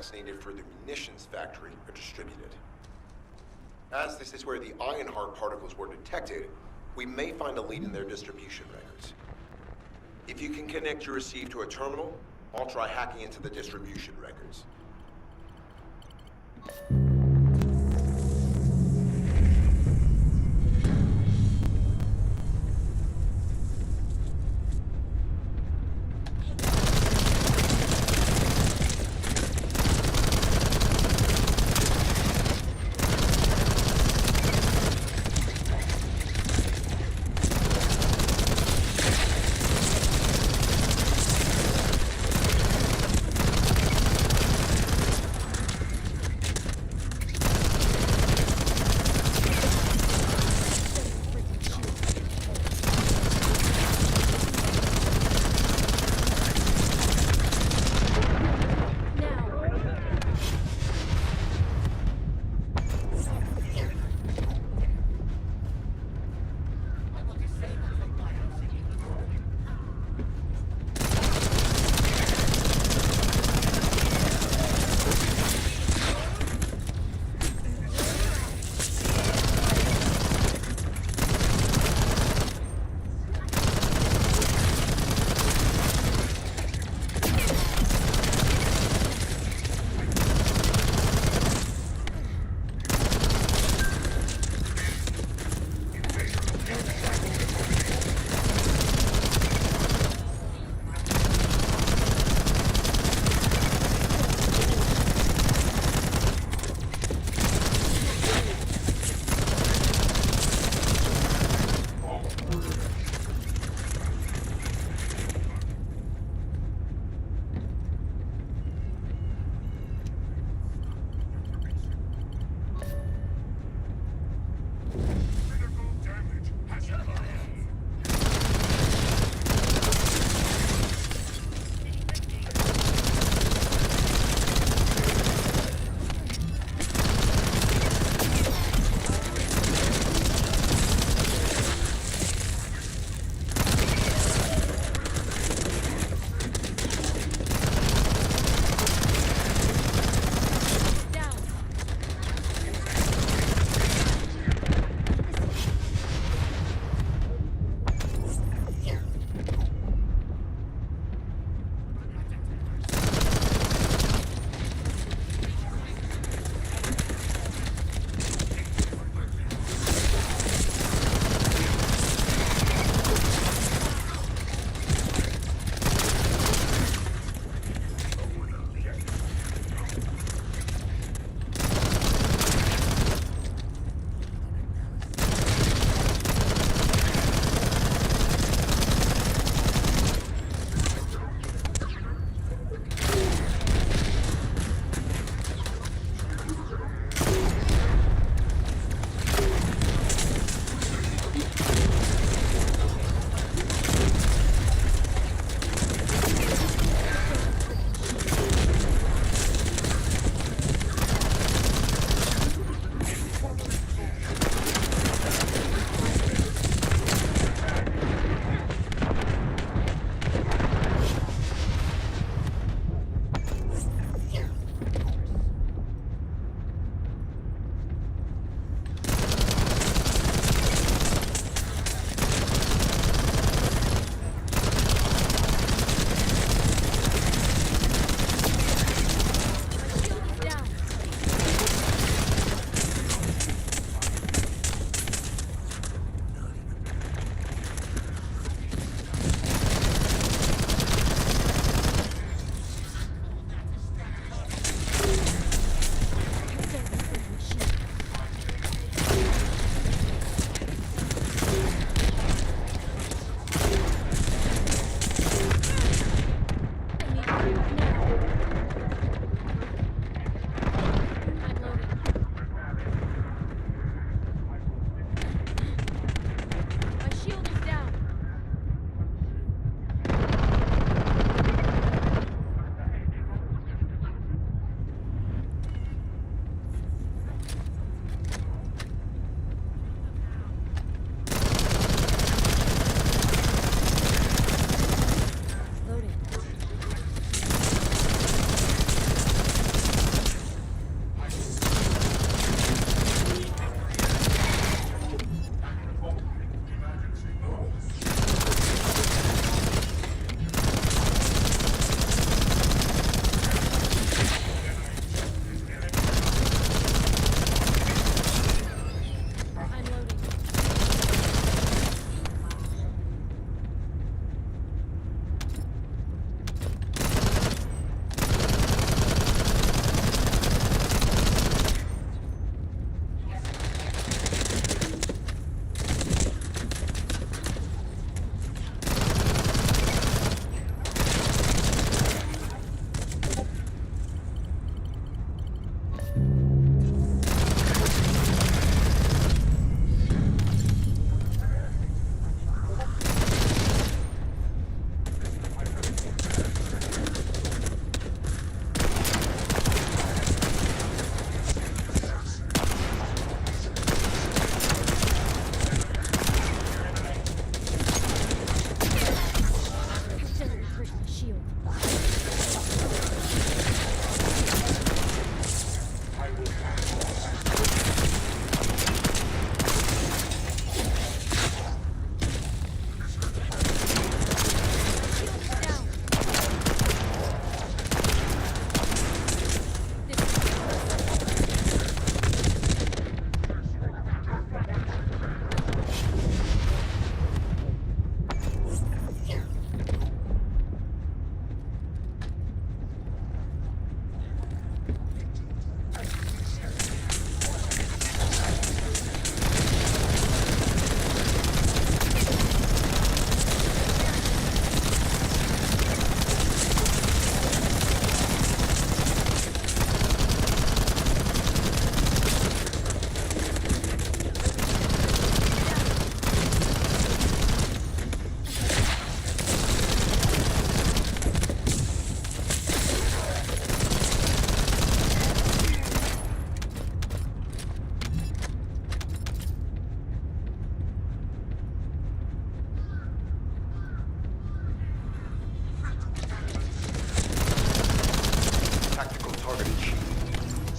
products needed for the munitions factory are distributed. As this is where the Ironheart particles were detected, we may find a lead in their distribution records. If you can connect your receive to a terminal, I'll try hacking into the distribution records.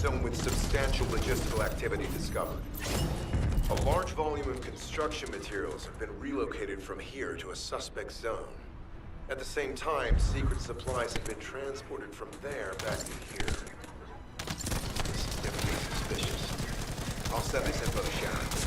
zone with substantial logistical activity discovered. A large volume of construction materials have been relocated from here to a suspect zone. At the same time, secret supplies have been transported from there back to here. This is definitely suspicious. I'll send this info to Sharon.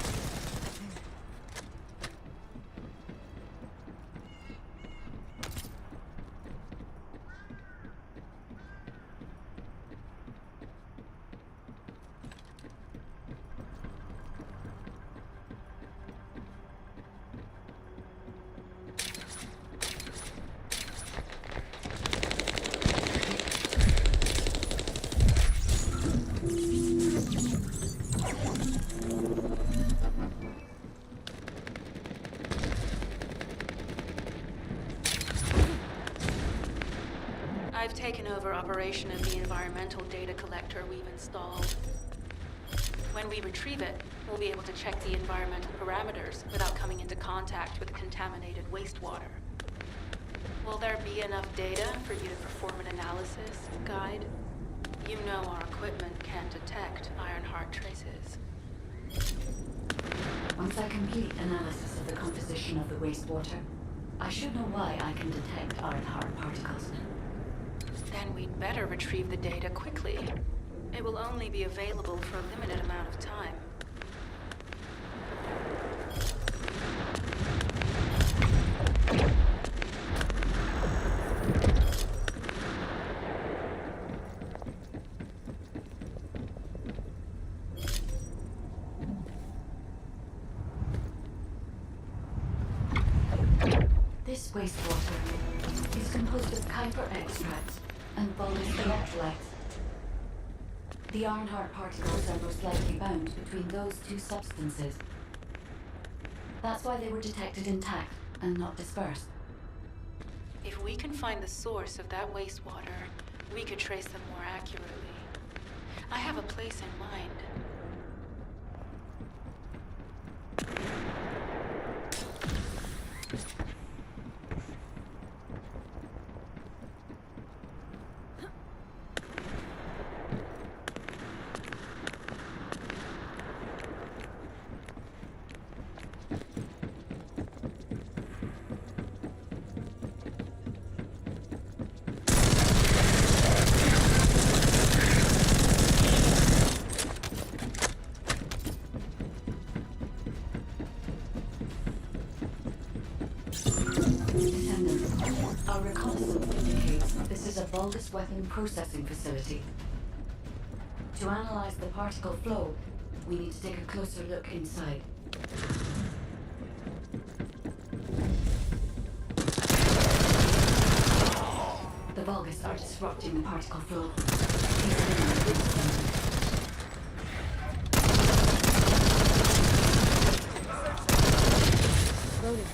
I've taken over operation of the environmental data collector we've installed. When we retrieve it, we'll be able to check the environmental parameters without coming into contact with contaminated wastewater. Will there be enough data for you to perform an analysis, Guide? You know our equipment can't detect Ironheart traces. Once I complete analysis of the composition of the wastewater, I should know why I can detect Ironheart particles. Then we'd better retrieve the data quickly. It will only be available for a limited amount of time. This wastewater is composed of Kuiper extracts and bolus electrolytes. The Ironheart particles are most likely bound between those two substances. That's why they were detected intact and not dispersed. If we can find the source of that wastewater, we could trace them more accurately. I have a place in mind. Descendant, our reconnaissance indicates this is a bulbous weapon processing facility. To analyze the particle flow, we need to take a closer look inside. The Vulgus are disrupting the particle flow. Loading.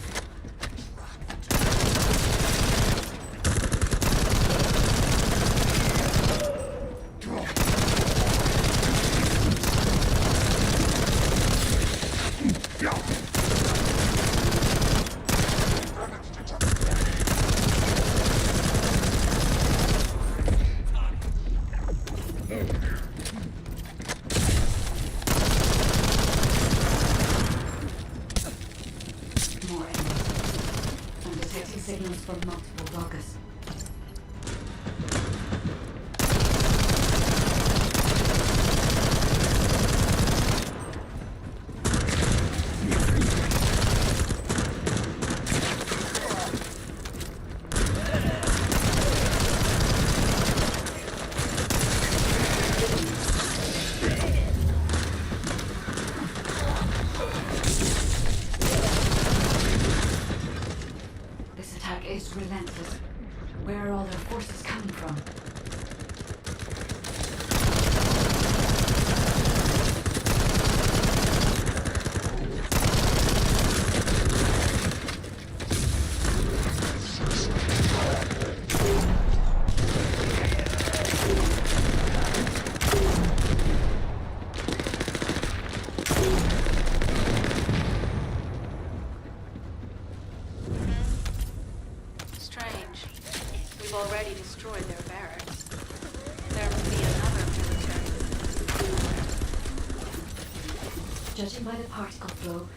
Judging by the particle flow,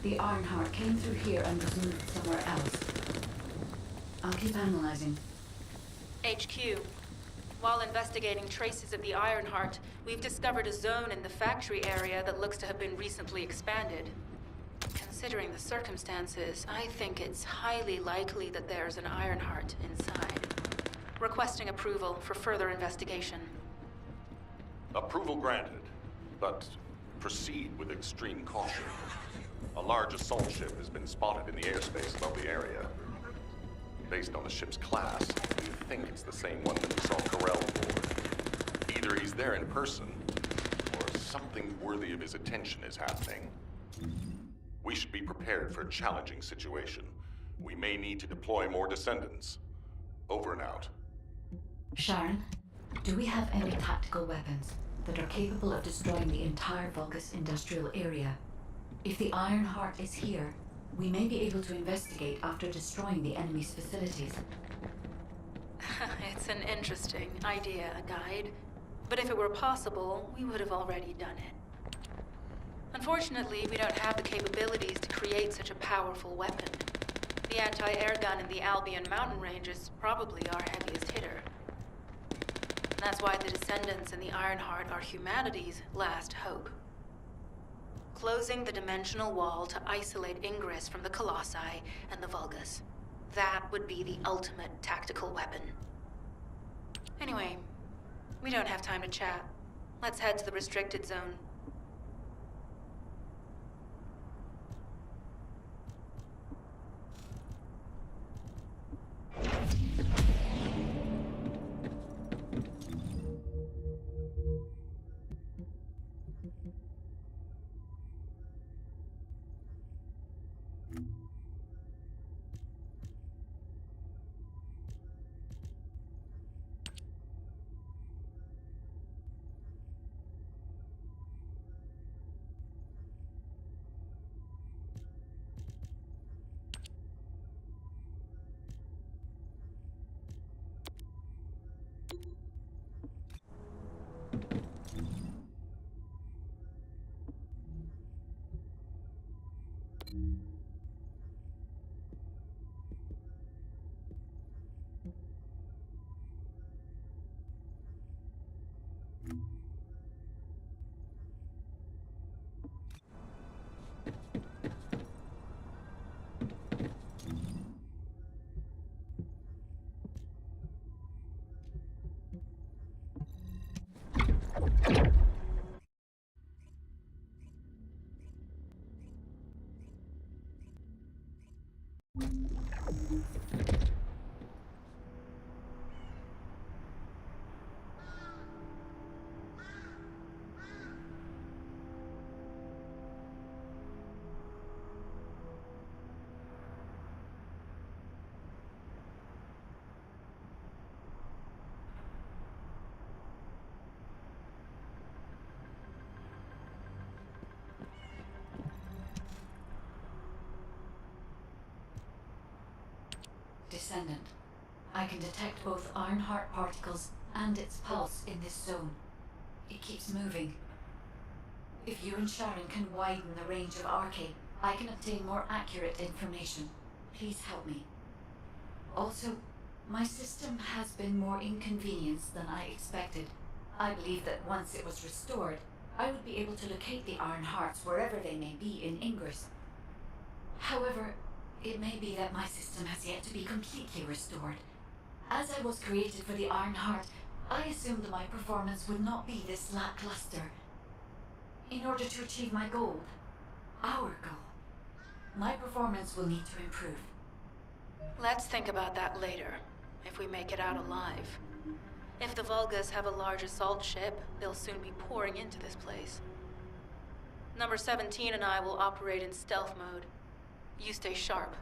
the Ironheart came through here and was moved somewhere else. I'll keep analyzing. HQ. While investigating traces of the Ironheart, we've discovered a zone in the factory area that looks to have been recently expanded. Considering the circumstances, I think it's highly likely that there's an Ironheart inside. Requesting approval for further investigation. Approval granted, but proceed with extreme caution. A large assault ship has been spotted in the airspace above the area. Based on the ship's class, we think it's the same one that we saw Corell aboard. Either he's there in person, or something worthy of his attention is happening. We should be prepared for a challenging situation. We may need to deploy more descendants. Over and out. Sharon, do we have any tactical weapons that are capable of destroying the entire Vulgus industrial area? If the Ironheart is here, we may be able to investigate after destroying the enemy's facilities. It's an interesting idea, guide. But if it were possible, we would have already done it. Unfortunately, we don't have the capabilities to create such a powerful weapon. The anti-air gun in the Albion mountain range is probably our heaviest hitter. That's why the Descendants and the Ironheart are humanity's last hope. Closing the dimensional wall to isolate Ingress from the Colossi and the Vulgus. That would be the ultimate tactical weapon. Anyway, we don't have time to chat. Let's head to the restricted zone. Descendant, I can detect both Ironheart particles and its pulse in this zone. It keeps moving. If you and Sharon can widen the range of Arcade, I can obtain more accurate information. Please help me. Also, my system has been more inconvenienced than I expected. I believe that once it was restored, I would be able to locate the Ironhearts wherever they may be in Ingress. However, it may be that my system has yet to be completely restored. As I was created for the Ironheart, I assumed my performance would not be this lackluster. In order to achieve my goal, our goal, my performance will need to improve. Let's think about that later, if we make it out alive. If the Vulgus have a large assault ship, they'll soon be pouring into this place. Number 17 and I will operate in stealth mode. You stay sharp.